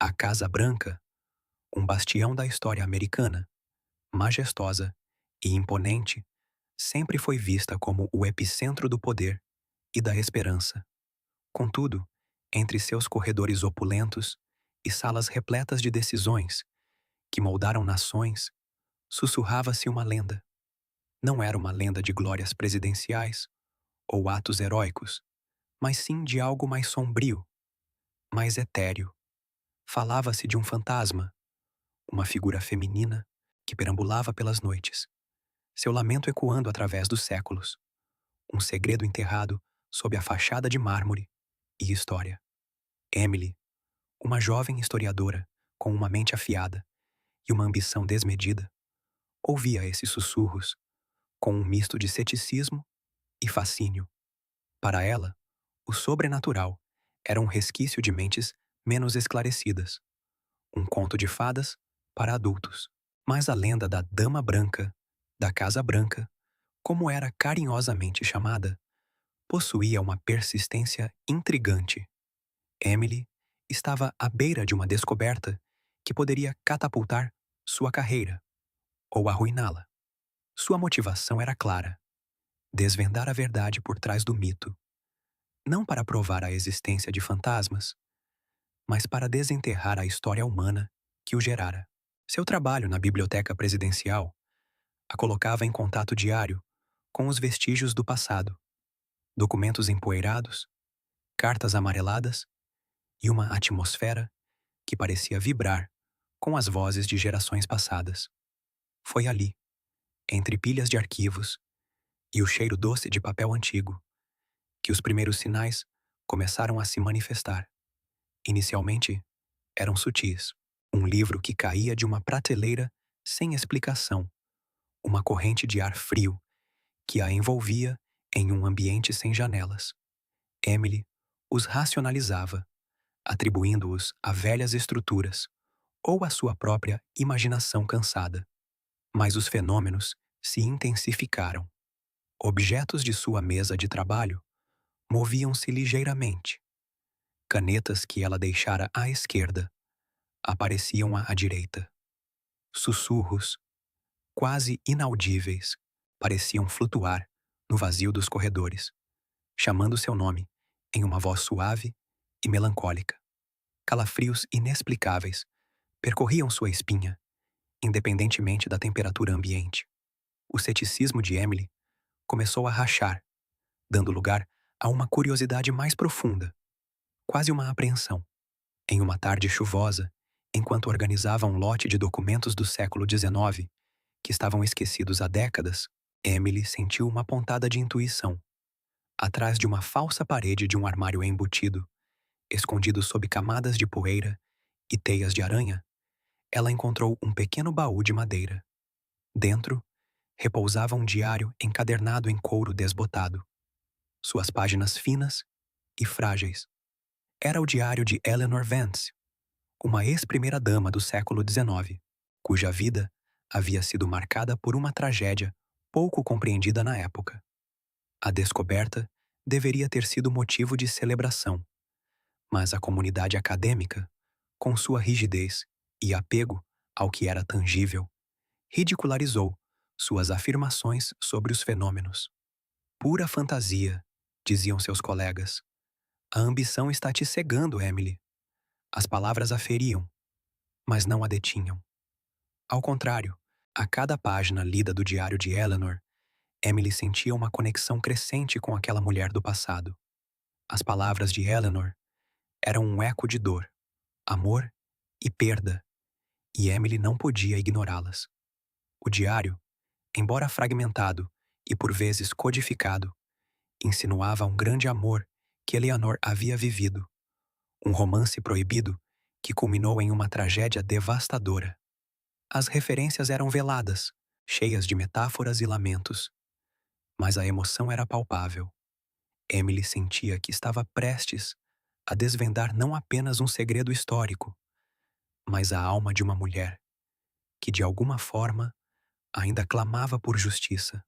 A Casa Branca, um bastião da história americana, majestosa e imponente, sempre foi vista como o epicentro do poder e da esperança. Contudo, entre seus corredores opulentos e salas repletas de decisões que moldaram nações, sussurrava-se uma lenda. Não era uma lenda de glórias presidenciais ou atos heróicos, mas sim de algo mais sombrio, mais etéreo. Falava-se de um fantasma, uma figura feminina que perambulava pelas noites, seu lamento ecoando através dos séculos, um segredo enterrado sob a fachada de mármore e história. Emily, uma jovem historiadora com uma mente afiada e uma ambição desmedida, ouvia esses sussurros com um misto de ceticismo e fascínio. Para ela, o sobrenatural era um resquício de mentes menos esclarecidas, um conto de fadas para adultos. Mas a lenda da Dama Branca, da Casa Branca, como era carinhosamente chamada, possuía uma persistência intrigante. Emily estava à beira de uma descoberta que poderia catapultar sua carreira ou arruiná-la. Sua motivação era clara: desvendar a verdade por trás do mito, não para provar a existência de fantasmas, mas para desenterrar a história humana que o gerara. Seu trabalho na biblioteca presidencial a colocava em contato diário com os vestígios do passado, documentos empoeirados, cartas amareladas e uma atmosfera que parecia vibrar com as vozes de gerações passadas. Foi ali, entre pilhas de arquivos e o cheiro doce de papel antigo, que os primeiros sinais começaram a se manifestar. Inicialmente, eram sutis. Um livro que caía de uma prateleira sem explicação, uma corrente de ar frio que a envolvia em um ambiente sem janelas. Emily os racionalizava, atribuindo-os a velhas estruturas ou à sua própria imaginação cansada. Mas os fenômenos se intensificaram. Objetos de sua mesa de trabalho moviam-se ligeiramente. Canetas que ela deixara à esquerda apareciam à direita. Sussurros, quase inaudíveis, pareciam flutuar no vazio dos corredores, chamando seu nome em uma voz suave e melancólica. Calafrios inexplicáveis percorriam sua espinha, independentemente da temperatura ambiente. O ceticismo de Emily começou a rachar, dando lugar a uma curiosidade mais profunda, quase uma apreensão. Em uma tarde chuvosa, enquanto organizava um lote de documentos do século XIX, que estavam esquecidos há décadas, Emily sentiu uma pontada de intuição. Atrás de uma falsa parede de um armário embutido, escondido sob camadas de poeira e teias de aranha, ela encontrou um pequeno baú de madeira. Dentro, repousava um diário encadernado em couro desbotado, suas páginas finas e frágeis. Era o diário de Eleanor Vance, uma ex-primeira-dama do século XIX, cuja vida havia sido marcada por uma tragédia pouco compreendida na época. A descoberta deveria ter sido motivo de celebração, mas a comunidade acadêmica, com sua rigidez e apego ao que era tangível, ridicularizou suas afirmações sobre os fenômenos. Pura fantasia, diziam seus colegas. A ambição está te cegando, Emily. As palavras a feriam, mas não a detinham. Ao contrário, a cada página lida do diário de Eleanor, Emily sentia uma conexão crescente com aquela mulher do passado. As palavras de Eleanor eram um eco de dor, amor e perda, e Emily não podia ignorá-las. O diário, embora fragmentado e por vezes codificado, insinuava um grande amor que Eleanor havia vivido, um romance proibido que culminou em uma tragédia devastadora. As referências eram veladas, cheias de metáforas e lamentos, mas a emoção era palpável. Emily sentia que estava prestes a desvendar não apenas um segredo histórico, mas a alma de uma mulher que, de alguma forma, ainda clamava por justiça.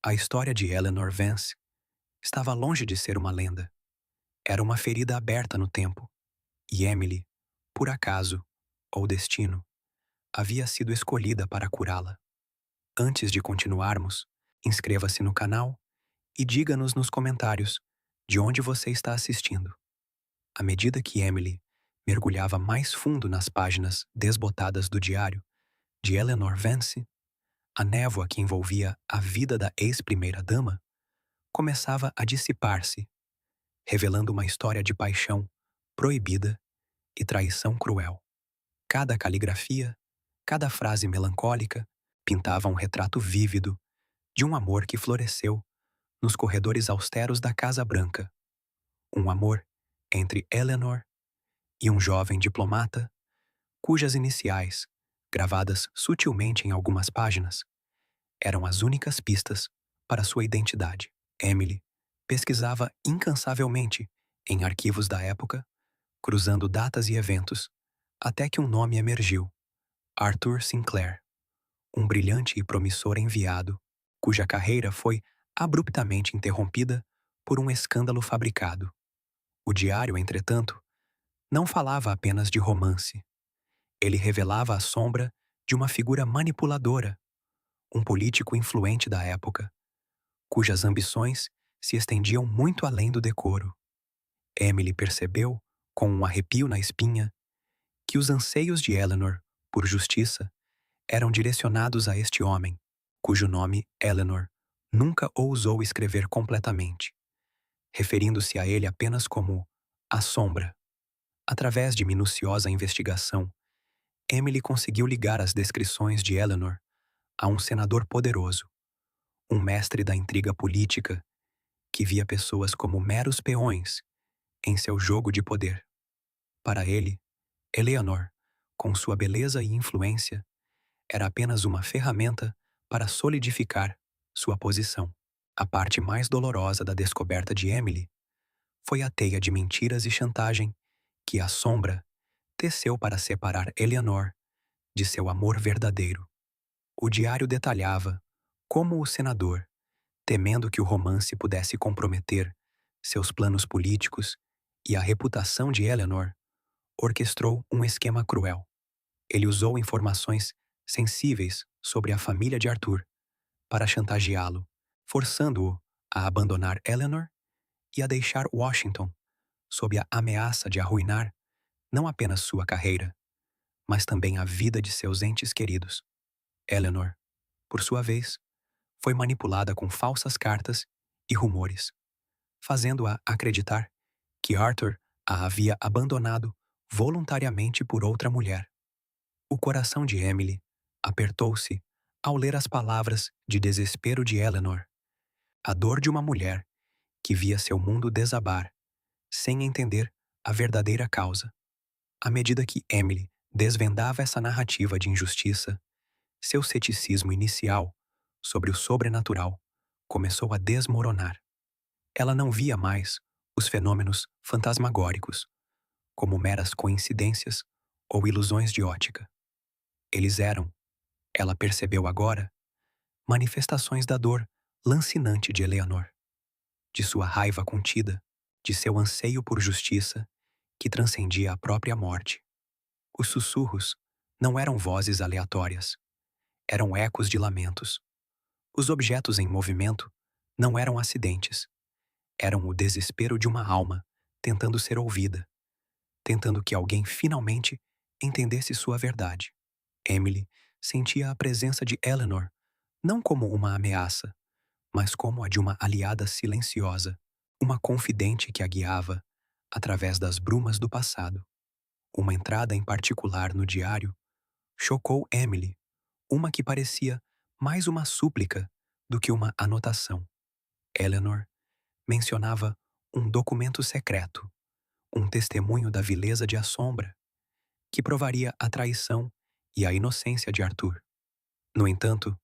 A história de Eleanor Vance estava longe de ser uma lenda. Era uma ferida aberta no tempo, e Emily, por acaso ou destino, havia sido escolhida para curá-la. Antes de continuarmos, inscreva-se no canal e diga-nos nos comentários de onde você está assistindo. À medida que Emily mergulhava mais fundo nas páginas desbotadas do diário de Eleanor Vance, a névoa que envolvia a vida da ex-primeira-dama começava a dissipar-se, revelando uma história de paixão proibida e traição cruel. Cada caligrafia, cada frase melancólica pintava um retrato vívido de um amor que floresceu nos corredores austeros da Casa Branca. Um amor entre Eleanor e um jovem diplomata cujas iniciais, gravadas sutilmente em algumas páginas, eram as únicas pistas para sua identidade. Emily pesquisava incansavelmente em arquivos da época, cruzando datas e eventos, até que um nome emergiu: Arthur Sinclair, um brilhante e promissor enviado, cuja carreira foi abruptamente interrompida por um escândalo fabricado. O diário, entretanto, não falava apenas de romance. Ele revelava a sombra de uma figura manipuladora, um político influente da época, cujas ambições se estendiam muito além do decoro. Emily percebeu, com um arrepio na espinha, que os anseios de Eleanor por justiça eram direcionados a este homem, cujo nome Eleanor nunca ousou escrever completamente, referindo-se a ele apenas como a sombra. Através de minuciosa investigação, Emily conseguiu ligar as descrições de Eleanor a um senador poderoso, um mestre da intriga política que via pessoas como meros peões em seu jogo de poder. Para ele, Eleanor, com sua beleza e influência, era apenas uma ferramenta para solidificar sua posição. A parte mais dolorosa da descoberta de Emily foi a teia de mentiras e chantagem que a sombra teceu para separar Eleanor de seu amor verdadeiro. O diário detalhava como o senador, temendo que o romance pudesse comprometer seus planos políticos e a reputação de Eleanor, orquestrou um esquema cruel. Ele usou informações sensíveis sobre a família de Arthur para chantageá-lo, forçando-o a abandonar Eleanor e a deixar Washington sob a ameaça de arruinar não apenas sua carreira, mas também a vida de seus entes queridos. Eleanor, por sua vez, foi manipulada com falsas cartas e rumores, fazendo-a acreditar que Arthur a havia abandonado voluntariamente por outra mulher. O coração de Emily apertou-se ao ler as palavras de desespero de Eleanor, a dor de uma mulher que via seu mundo desabar, sem entender a verdadeira causa. À medida que Emily desvendava essa narrativa de injustiça, seu ceticismo inicial sobre o sobrenatural começou a desmoronar. Ela não via mais os fenômenos fantasmagóricos como meras coincidências ou ilusões de ótica. Eles eram, ela percebeu agora, manifestações da dor lancinante de Eleanor, de sua raiva contida, de seu anseio por justiça que transcendia a própria morte. Os sussurros não eram vozes aleatórias, eram ecos de lamentos. Os objetos em movimento não eram acidentes, eram o desespero de uma alma tentando ser ouvida, tentando que alguém finalmente entendesse sua verdade. Emily sentia a presença de Eleanor não como uma ameaça, mas como a de uma aliada silenciosa, uma confidente que a guiava através das brumas do passado. Uma entrada em particular no diário chocou Emily, uma que parecia mais uma súplica do que uma anotação. Eleanor mencionava um documento secreto, um testemunho da vileza de Assombra, que provaria a traição e a inocência de Arthur. No entanto,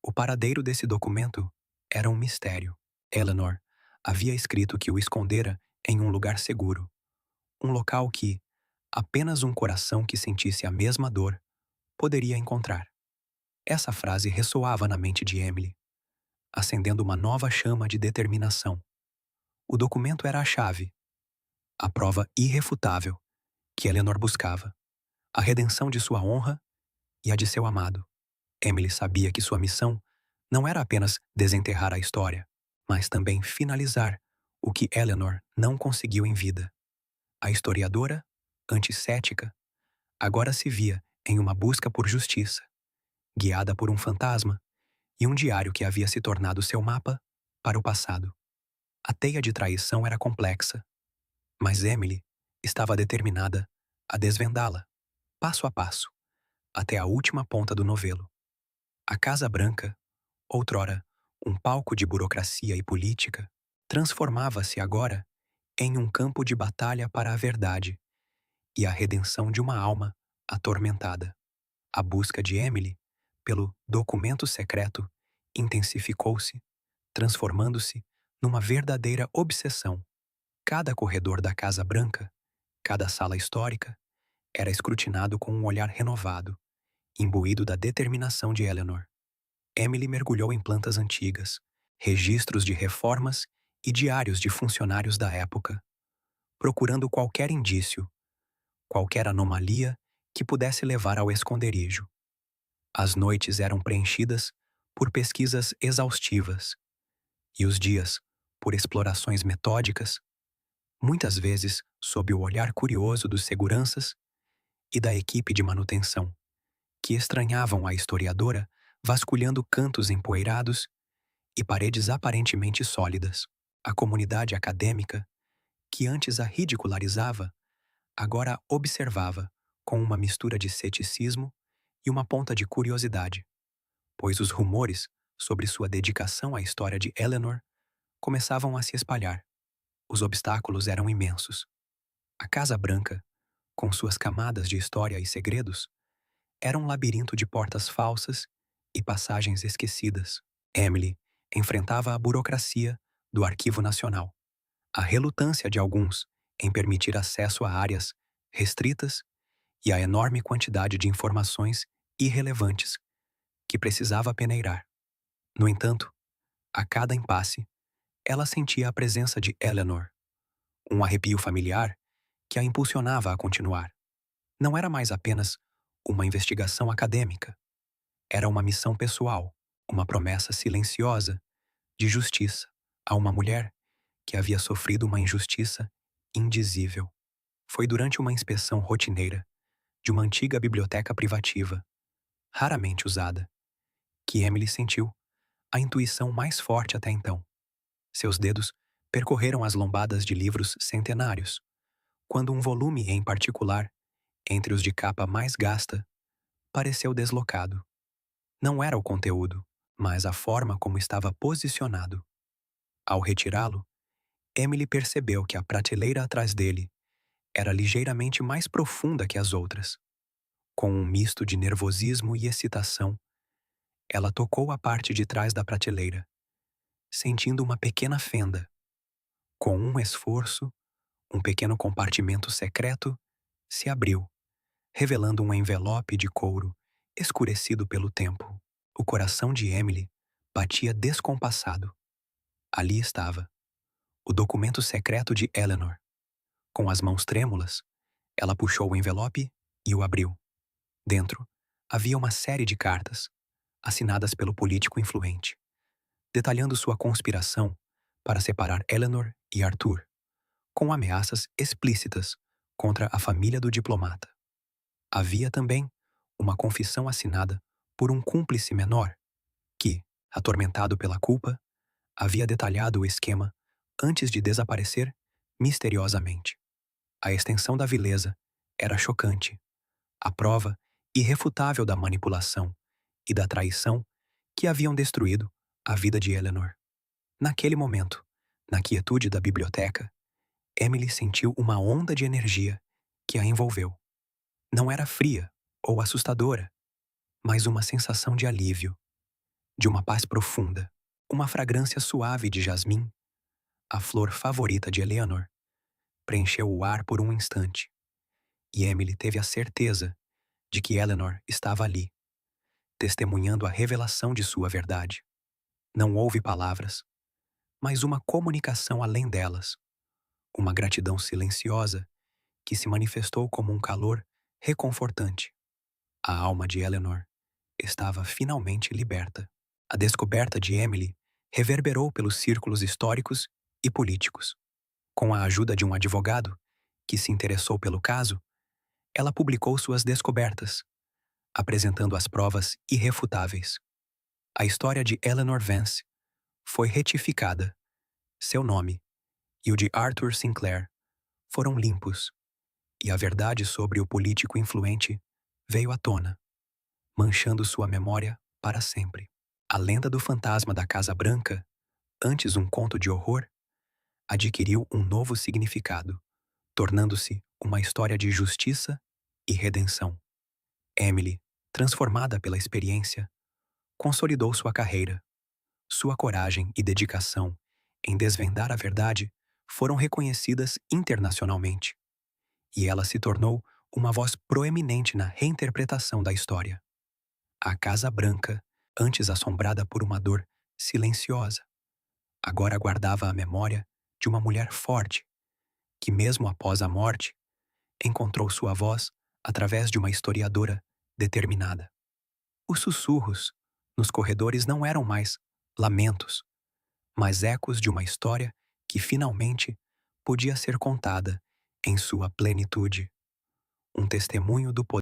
o paradeiro desse documento era um mistério. Eleanor havia escrito que o escondera em um lugar seguro, um local que apenas um coração que sentisse a mesma dor poderia encontrar. Essa frase ressoava na mente de Emily, acendendo uma nova chama de determinação. O documento era a chave, a prova irrefutável que Eleanor buscava: a redenção de sua honra e a de seu amado. Emily sabia que sua missão não era apenas desenterrar a história, mas também finalizar o que Eleanor não conseguiu em vida. A historiadora, anticética, agora se via em uma busca por justiça, guiada por um fantasma e um diário que havia se tornado seu mapa para o passado. A teia de traição era complexa, mas Emily estava determinada a desvendá-la, passo a passo, até a última ponta do novelo. A Casa Branca, outrora um palco de burocracia e política, transformava-se agora em um campo de batalha para a verdade e a redenção de uma alma atormentada. A busca de Emily pelo documento secreto intensificou-se, transformando-se numa verdadeira obsessão. Cada corredor da Casa Branca, cada sala histórica, era escrutinado com um olhar renovado, imbuído da determinação de Eleanor. Emily mergulhou em plantas antigas, registros de reformas e diários de funcionários da época, procurando qualquer indício, qualquer anomalia que pudesse levar ao esconderijo. As noites eram preenchidas por pesquisas exaustivas e os dias por explorações metódicas, muitas vezes sob o olhar curioso dos seguranças e da equipe de manutenção, que estranhavam a historiadora vasculhando cantos empoeirados e paredes aparentemente sólidas. A comunidade acadêmica, que antes a ridicularizava, agora a observava com uma mistura de ceticismo e uma ponta de curiosidade, pois os rumores sobre sua dedicação à história de Eleanor começavam a se espalhar. Os obstáculos eram imensos. A Casa Branca, com suas camadas de história e segredos, era um labirinto de portas falsas e passagens esquecidas. Emily enfrentava a burocracia do Arquivo Nacional, a relutância de alguns em permitir acesso a áreas restritas e a enorme quantidade de informações irrelevantes que precisava peneirar. No entanto, a cada impasse, ela sentia a presença de Eleanor, um arrepio familiar que a impulsionava a continuar. Não era mais apenas uma investigação acadêmica, era uma missão pessoal, uma promessa silenciosa de justiça a uma mulher que havia sofrido uma injustiça indizível. Foi durante uma inspeção rotineira de uma antiga biblioteca privativa, raramente usada, que Emily sentiu a intuição mais forte até então. Seus dedos percorreram as lombadas de livros centenários, quando um volume em particular, entre os de capa mais gasta, pareceu deslocado. Não era o conteúdo, mas a forma como estava posicionado. Ao retirá-lo, Emily percebeu que a prateleira atrás dele era ligeiramente mais profunda que as outras. Com um misto de nervosismo e excitação, ela tocou a parte de trás da prateleira, sentindo uma pequena fenda. Com um esforço, um pequeno compartimento secreto se abriu, revelando um envelope de couro escurecido pelo tempo. O coração de Emily batia descompassado. Ali estava, o documento secreto de Eleanor. Com as mãos trêmulas, ela puxou o envelope e o abriu. Dentro, havia uma série de cartas, assinadas pelo político influente, detalhando sua conspiração para separar Eleanor e Arthur, com ameaças explícitas contra a família do diplomata. Havia também uma confissão assinada por um cúmplice menor que, atormentado pela culpa, havia detalhado o esquema antes de desaparecer misteriosamente. A extensão da vileza era chocante, a prova irrefutável da manipulação e da traição que haviam destruído a vida de Eleanor. Naquele momento, na quietude da biblioteca, Emily sentiu uma onda de energia que a envolveu. Não era fria ou assustadora, mas uma sensação de alívio, de uma paz profunda, uma fragrância suave de jasmim, a flor favorita de Eleanor, preencheu o ar por um instante, e Emily teve a certeza de que Eleanor estava ali, testemunhando a revelação de sua verdade. Não houve palavras, mas uma comunicação além delas, uma gratidão silenciosa que se manifestou como um calor reconfortante. A alma de Eleanor estava finalmente liberta. A descoberta de Emily reverberou pelos círculos históricos e políticos. Com a ajuda de um advogado que se interessou pelo caso, ela publicou suas descobertas, apresentando as provas irrefutáveis. A história de Eleanor Vance foi retificada. Seu nome e o de Arthur Sinclair foram limpos, e a verdade sobre o político influente veio à tona, manchando sua memória para sempre. A lenda do fantasma da Casa Branca, antes um conto de horror, adquiriu um novo significado, tornando-se uma história de justiça e redenção. Emily, transformada pela experiência, consolidou sua carreira. Sua coragem e dedicação em desvendar a verdade foram reconhecidas internacionalmente, e ela se tornou uma voz proeminente na reinterpretação da história. A Casa Branca, antes assombrada por uma dor silenciosa, agora guardava a memória de uma mulher forte, que mesmo após a morte, encontrou sua voz através de uma historiadora determinada. Os sussurros nos corredores não eram mais lamentos, mas ecos de uma história que finalmente podia ser contada em sua plenitude. Um testemunho do poder